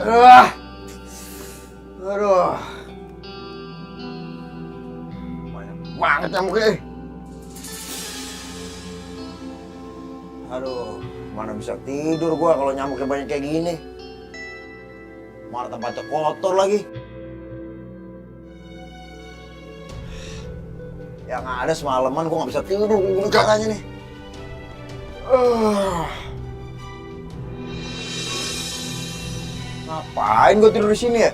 Aduh. Aduh. Banyak banget nyamuknya. Aduh, mana bisa tidur gua kalau nyamuknya banyak kayak gini. Malah tempatnya kotor lagi. Yang ada semalaman gua nggak bisa tidur, gimana caranya nih? Ngapain gua tidur di sini ya?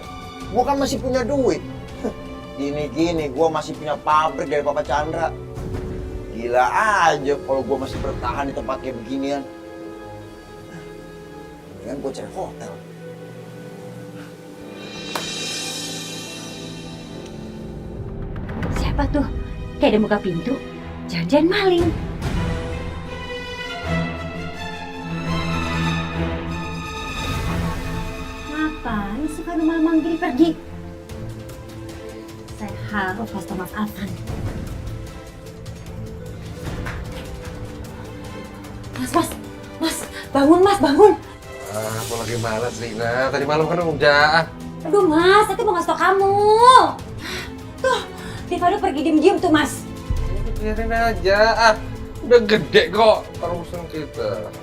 Gua kan masih punya duit. Gini-gini, gua masih punya pabrik dari Papa Chandra. Gila aja kalau gua masih bertahan di tempat kayak beginian. Mendingan gua cari hotel. Siapa tuh? Kayak ada buka pintu. Jangan-jangan maling. Ngapain sih kalau malam manggil pergi? Saya harus kasih Mas Afan. Mas, bangun Mas, bangun. Aku lagi malas, Rina. Tadi malam kan udah. Aduh Mas, aku mau ngasih tau kamu. Tuh, Stefano pergi diem-diem tuh Mas. Biarin aja. Udah gede kok urusan kita.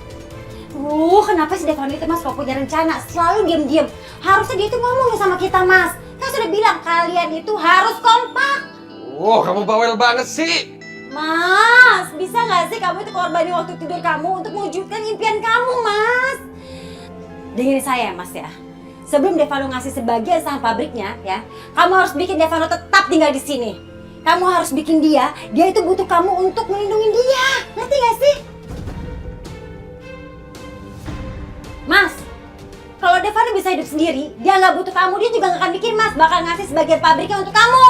Kenapa sih Stefano itu Mas kok punya rencana selalu diem-diem? Harusnya dia itu ngomong sama kita Mas. Kan sudah bilang kalian itu harus kompak. Kamu bawel banget sih. Mas, bisa nggak sih kamu itu korbanin waktu tidur kamu untuk mewujudkan impian kamu, Mas? Dengerin saya, Mas ya. Sebelum Devano ngasih sebagian saham pabriknya, ya, kamu harus bikin Devano tetap tinggal di sini. Kamu harus bikin dia itu butuh kamu untuk melindungi dia. Ngerti nggak sih? Mas, kalau Devano bisa hidup sendiri, dia nggak butuh kamu, dia juga nggak akan mikir Mas bakal ngasih sebagian pabriknya untuk kamu.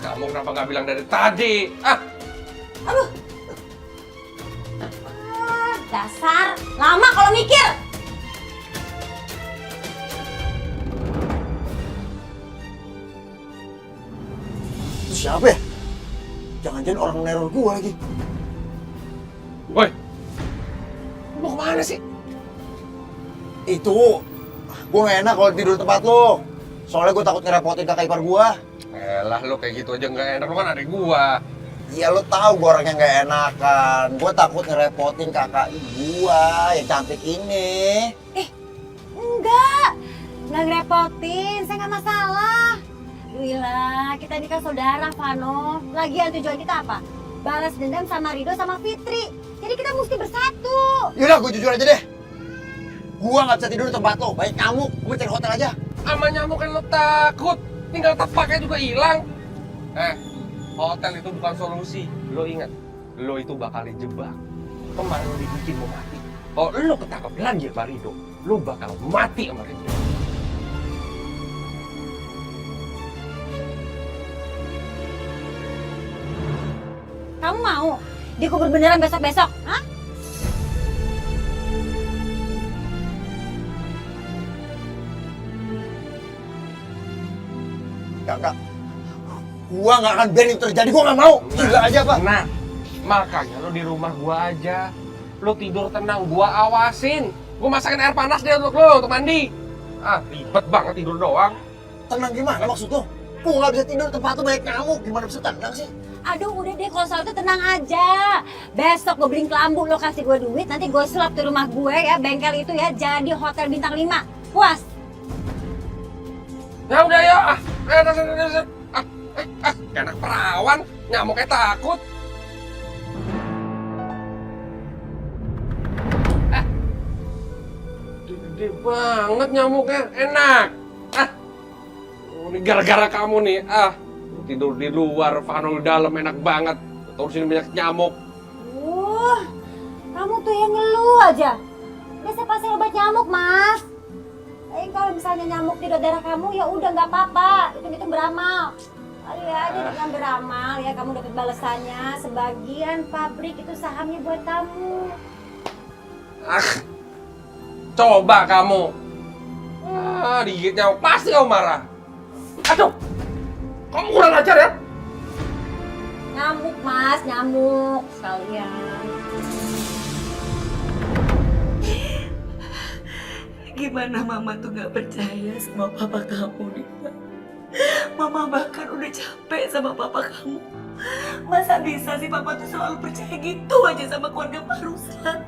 Kamu kenapa nggak bilang dari tadi? Aduh. Dasar, lama kalau mikir. Itu siapa ya? Jangan-jangan orang neror gua lagi. Woi, lu kemana sih? Itu, gua nggak enak kalau tidur di tempat lo. Soalnya gua takut ngerepotin kakak ipar gua. Elah, lu kayak gitu aja nggak enak. Lu kan adik gua. Iya lo tahu gua orangnya nggak enakan. Gua takut ngerepotin kakak gua yang cantik ini. Enggak ngerepotin, saya nggak masalah. Wila, kita ini kan saudara, Vano. Lagian tujuan kita apa? Balas dendam sama Rido sama Fitri. Jadi kita mesti bersatu. Yaudah, gua jujur aja deh. Gua nggak bisa tidur di tempat lo. Baik nyamuk, gua cari hotel aja. Sama nyamuk kan lu takut. Tinggal tepaknya juga hilang. Hotel itu bukan solusi. Lo ingat, lo itu bakal dijebak. Kemarin lo dibikin mau mati. Kalau lo ketangkep lagi sama Rido, lo bakal mati sama Rido. Kamu mau dikubur beneran besok-besok? Hah? Kakak, gua nggak akan biarin itu terjadi. Gua nggak mau. Gila aja, Pak. Nah, makanya lo di rumah gua aja. Lo tidur tenang, gua awasin. Gua masakin air panas deh untuk lo, untuk mandi. Ribet banget tidur doang. Tenang gimana maksud lo? Gua nggak bisa tidur, tempat tuh banyak nyamuk. Gimana bisa tenang sih? Aduh udah deh, kalau soal itu tenang aja. Besok gue beliin kelambu, lo kasih gue duit, nanti gue sulap di rumah gue ya, bengkel itu ya, jadi hotel bintang 5. Puas? Ya udah ya. Kayak anak perawan, nyamuknya takut. Gede banget nyamuknya, enak. Ini gara-gara kamu nih. Tidur di luar, Vano di dalam enak banget. Tahu sini banyak nyamuk. Kamu tuh yang ngeluh aja. Biasa pasang obat nyamuk, Mas. Kalau misalnya nyamuk di darah kamu ya udah nggak apa-apa. Itu beramal. Ayo aja dengan beramal ya, kamu dapat balasannya. Sebagian pabrik itu sahamnya buat kamu. Coba kamu. Digigit nyamuk pasti kamu marah. Aduh, kamu kurang ajar ya. Nyamuk Mas, nyamuk sekalian. Gimana mama tuh gak percaya sama papa kamu, Diva? Mama bahkan udah capek sama papa kamu. Masa bisa sih papa tuh selalu percaya gitu aja sama keluarga Pak Ruslan?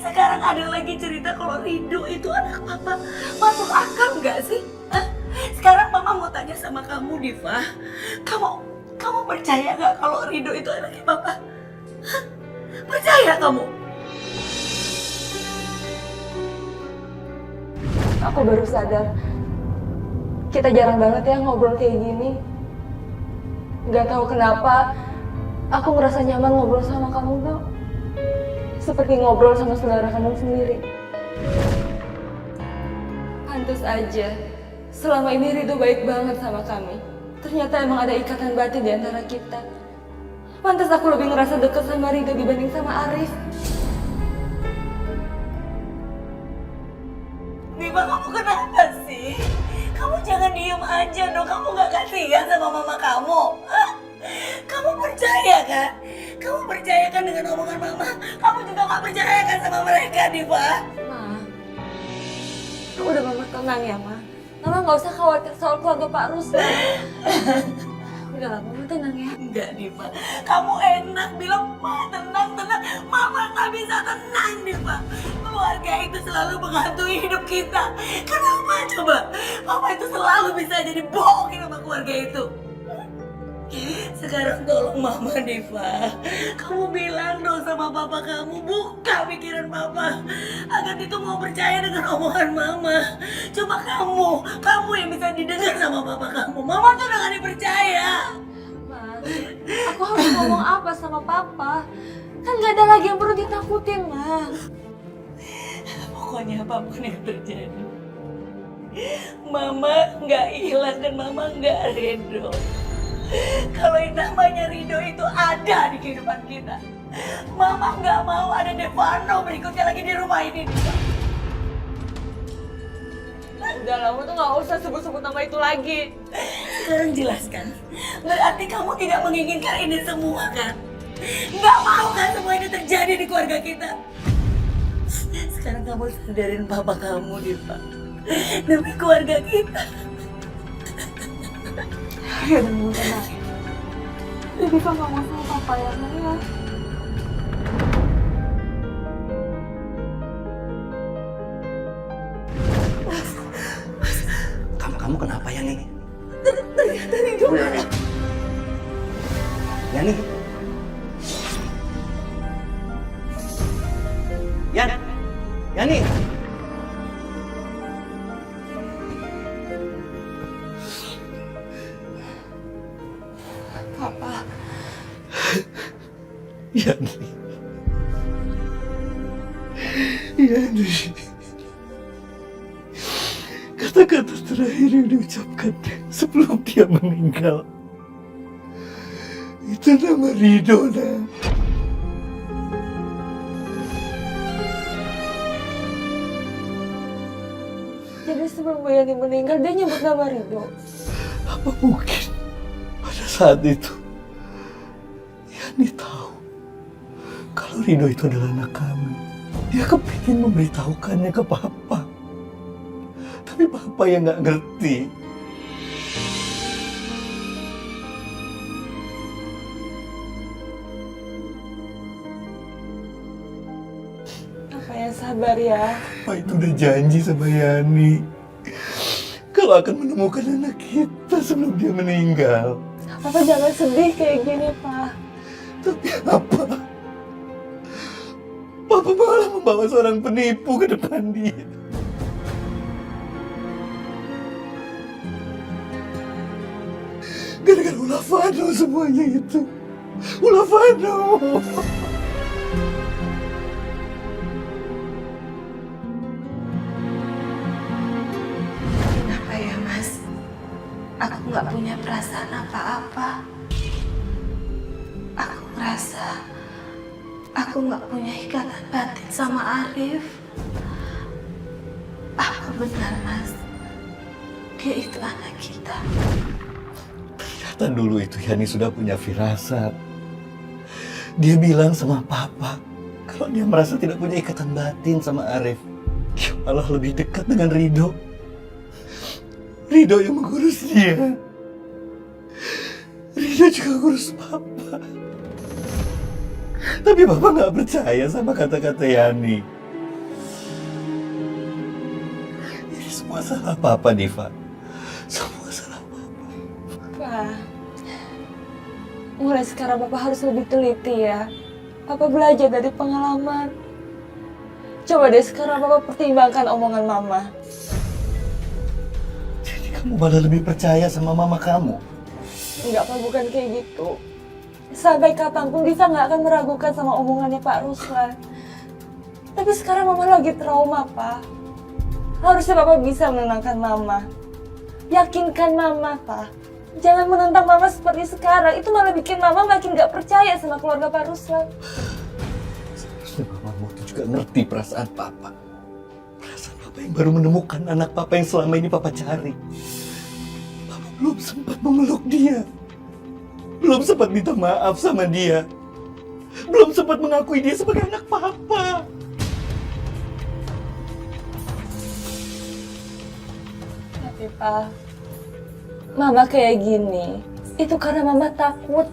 Sekarang ada lagi cerita kalau Rido itu anak papa. Masuk akal nggak sih? Hah? Sekarang mama mau tanya sama kamu, Diva. Kamu percaya nggak kalau Rido itu anaknya papa? Hah? Percaya kamu? Aku baru sadar, kita jarang banget ya ngobrol kayak gini. Gak tahu kenapa, aku ngerasa nyaman ngobrol sama kamu, Bel. Seperti ngobrol sama saudara kandung sendiri. Pantes aja, selama ini Rido baik banget sama kami. Ternyata emang ada ikatan batin di antara kita. Pantes aku lebih ngerasa deket sama Rido dibanding sama Arif. Diva, kamu kenapa sih? Kamu jangan diem aja dong, kamu gak kasihan sama mama kamu. Hah? Kamu percaya kan? Kamu percaya kan dengan omongan mama? Kamu juga gak percaya kan sama mereka, Diva? Ma, udah mama tenang ya, Ma. Mama gak usah khawatir soal keluarga Pak Ruslan. Udahlah, mama tenang ya. Enggak, Diva. Kamu enak bilang, Ma tenang. Mama gak bisa tenang, Diva. Keluarga itu selalu menghantui hidup kita. Kenapa coba? Mama itu selalu bisa jadi bohongin sama keluarga itu. Sekarang tolong mama, Diva. Kamu bilang dong sama papa kamu, buka pikiran papa agar itu mau percaya dengan omongan mama. Coba kamu yang bisa didengar sama papa kamu. Mama tuh udah gak dipercaya. Ma, aku harus ngomong apa sama papa? Kan gak ada lagi yang perlu ditakutin, Ma. Pokoknya apapun yang terjadi, mama gak hilang dan mama gak redo. Kalau yang namanya Rido itu ada di kehidupan kita, mama gak mau ada Devano berikutnya lagi di rumah ini. Udah lama tuh gak usah sebut-sebut nama itu lagi. Sekarang jelaskan, berarti kamu tidak menginginkan ini semua kan? Gak mau kan semua ini terjadi di keluarga kita? Sekarang kamu sadarin papa kamu, Diva. Demi keluarga kita. Ya udah mau tenang. Jadi kan ngomong sama papa ya, Ma ya. Kamu kenapa Yani? Dari dulu. Yani? Yani? Papa. Yani. Yani. Kata-kata terakhir yang diucapkan sebelum dia meninggal itu nama Rido, nah. Jadi sebelum Yani meninggal, dia nyebut nama Rido. Apa mungkin pada saat itu Yani tahu kalau Rido itu adalah anak kami. Dia kepingin memberitahukannya ke Papa. Tapi Papa yang nggak ngerti. Papa yang sabar ya. Papa itu udah janji sama Yani kalau akan menemukan anak kita sebelum dia meninggal. Papa jangan sedih kayak gini, Pak. Tapi apa? Papa malah membawa seorang penipu ke depan dia. Gara-gara ulah Vano semuanya itu. Ulah Vano. Kenapa ya, Mas? Aku nggak punya perasaan apa-apa. Aku ngerasa aku nggak punya ikatan batin sama Arif. Apa benar, Mas? Dia itu anak kita. Ternyata dulu itu Yani sudah punya firasat. Dia bilang sama Papa kalau dia merasa tidak punya ikatan batin sama Arif. malah lebih dekat dengan Rido. Rido yang mengurus dia. Rido juga ngurus Papa. Tapi Papa nggak percaya sama kata-kata Yani. Ini semua salah Papa, Diva. Semua salah Papa. Pak, mulai sekarang Papa harus lebih teliti ya. Papa belajar dari pengalaman. Coba deh sekarang Papa pertimbangkan omongan Mama. Jadi kamu malah lebih percaya sama mama kamu? Enggak, Pak, bukan kayak gitu. Sampai kapanpun Diva nggak akan meragukan sama omongannya Pak Ruslan. Tapi sekarang Mama lagi trauma, Pak. Harusnya Papa bisa menenangkan Mama. Yakinkan Mama, Pak. Jangan menentang Mama seperti sekarang. Itu malah bikin Mama makin nggak percaya sama keluarga Pak Ruslan. Seharusnya mamamu itu juga ngerti perasaan Papa. Perasaan Papa yang baru menemukan anak Papa yang selama ini Papa cari. Papa belum sempat memeluk dia. Belum sempat minta maaf sama dia. Belum sempat mengakui dia sebagai anak Papa. Tapi Pak, Mama kayak gini, itu karena Mama takut.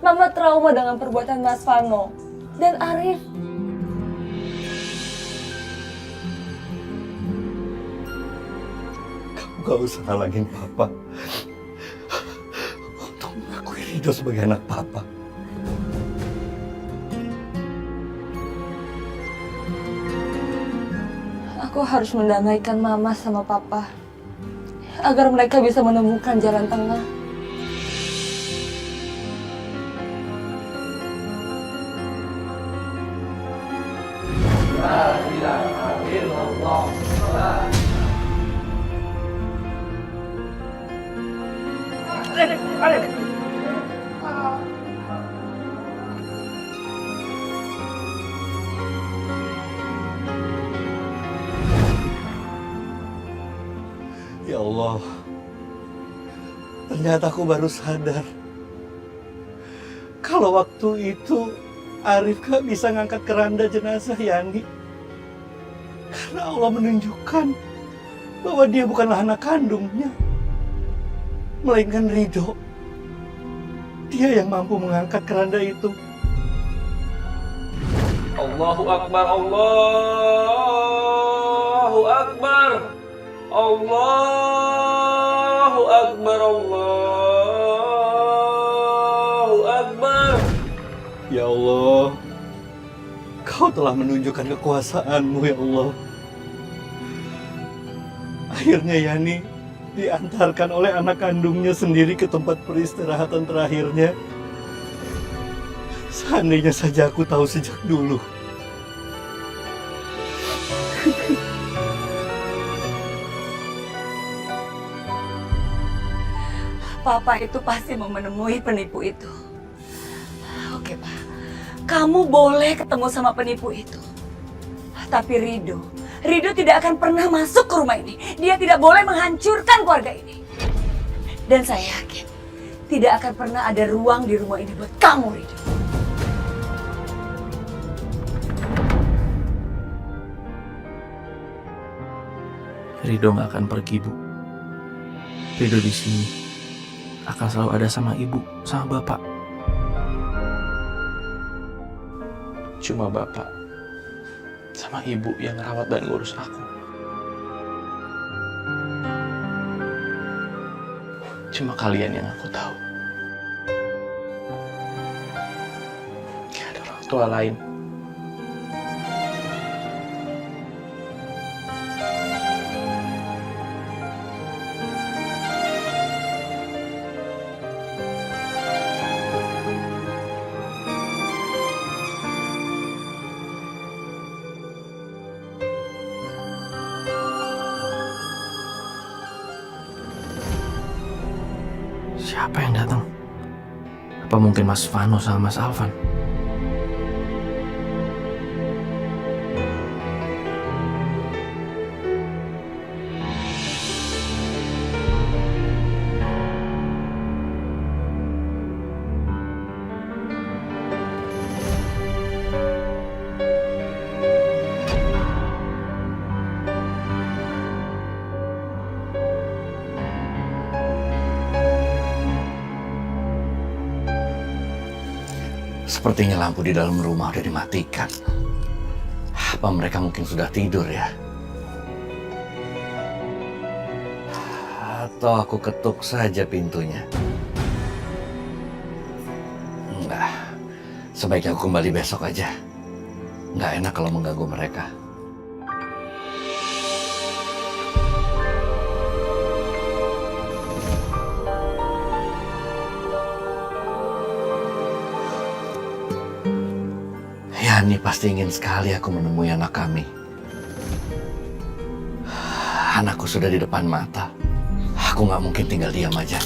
Mama trauma dengan perbuatan Mas Vano dan Arif. Kamu gak usah halangin Papa untuk mengakui Rido sebagai anak Papa. Aku harus mendamaikan Mama sama Papa agar mereka bisa menemukan jalan tengah. Ya Allah, ternyata aku baru sadar kalau waktu itu Arif gak bisa ngangkat keranda jenazah Yani. Karena Allah menunjukkan bahwa dia bukanlah anak kandungnya, melainkan Rido. Dia yang mampu mengangkat keranda itu. Allahu Akbar, Allahu Akbar. Allahu Akbar, Allahu Akbar. Ya Allah, Kau telah menunjukkan kekuasaan-Mu, ya Allah. Akhirnya Yani diantarkan oleh anak kandungnya sendiri ke tempat peristirahatan terakhirnya. Seandainya saja aku tahu sejak dulu. Papa itu pasti mau menemui penipu itu. Oke, Pak. Kamu boleh ketemu sama penipu itu. Tapi Rido tidak akan pernah masuk ke rumah ini. Dia tidak boleh menghancurkan keluarga ini. Dan saya yakin tidak akan pernah ada ruang di rumah ini buat kamu, Rido. Rido nggak akan pergi, Bu. Rido di sini akan selalu ada sama Ibu, sama Bapak. Cuma Bapak sama Ibu yang rawat dan ngurus aku. Cuma kalian yang aku tahu. Gak ada orang tua lain. Siapa yang datang? Apa mungkin Mas Vano sama Mas Alvan? Sepertinya lampu di dalam rumah udah dimatikan. Apa mereka mungkin sudah tidur ya? Atau aku ketuk saja pintunya? Enggak. Sebaiknya aku kembali besok aja. Nggak enak kalau mengganggu mereka. Yani pasti ingin sekali aku menemui anak kami. Anakku sudah di depan mata. Aku nggak mungkin tinggal diam aja.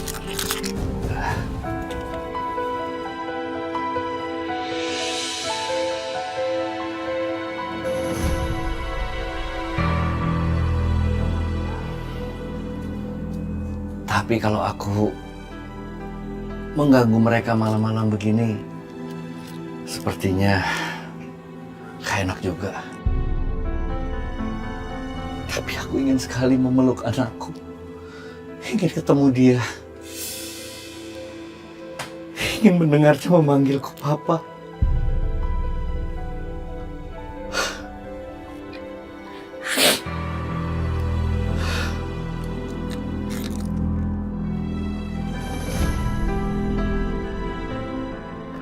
Tapi kalau aku mengganggu mereka malam-malam begini, sepertinya gak enak juga. Tapi aku ingin sekali memeluk anakku. Ingin ketemu dia. Ingin mendengarnya memanggilku Papa.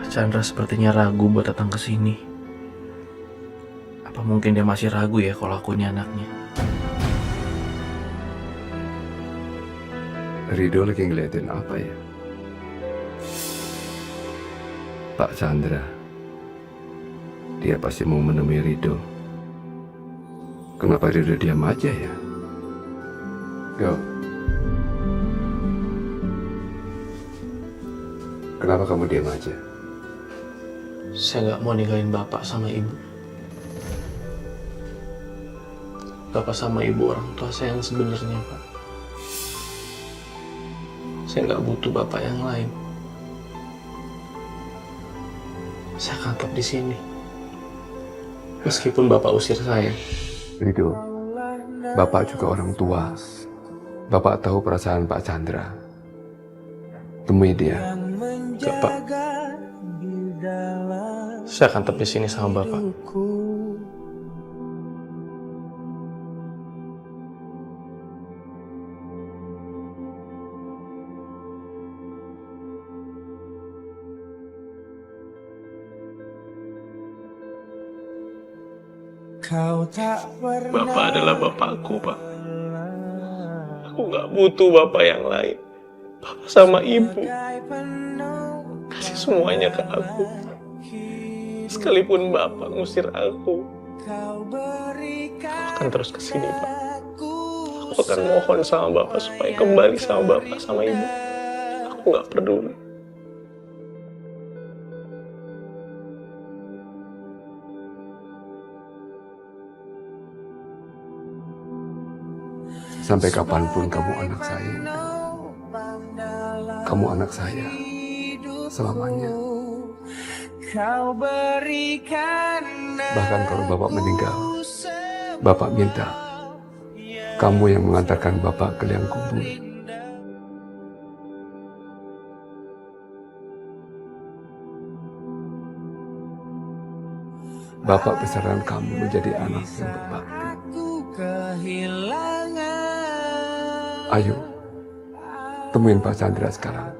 Chandra sepertinya ragu buat datang ke sini. Apa mungkin dia masih ragu ya kalau aku ini anaknya? Rido lagi ngeliatin apa ya? Pak Chandra. Dia pasti mau menemui Rido. Kenapa Rido diam aja ya? Go. Kenapa kamu diam aja? Saya nggak mau ninggalin bapak sama ibu. Bapak sama ibu orang tua saya yang sebenarnya, Pak. Saya nggak butuh bapak yang lain. Saya akan tetap di sini. Meskipun bapak usir saya. Rido, bapak juga orang tua. Bapak tahu perasaan Pak Chandra. Temui dia. Enggak, Pak. Saya akan tetap di sini sama bapak. Bapak adalah bapakku, Pak. Aku nggak butuh bapak yang lain. Bapak sama ibu kasih semuanya ke aku. Sekalipun bapak ngusir aku akan terus kesini, Pak. Aku akan mohon sama bapak supaya kembali sama bapak sama ibu. Aku nggak peduli. Sampai kapanpun kamu anak saya. Kamu anak saya. Selamanya. Bahkan kalau Bapak meninggal, Bapak minta kamu yang mengantarkan Bapak ke liang kubur. Bapak besaran kamu menjadi anak yang berbakti. Ayo, temuin Pak Chandra sekarang.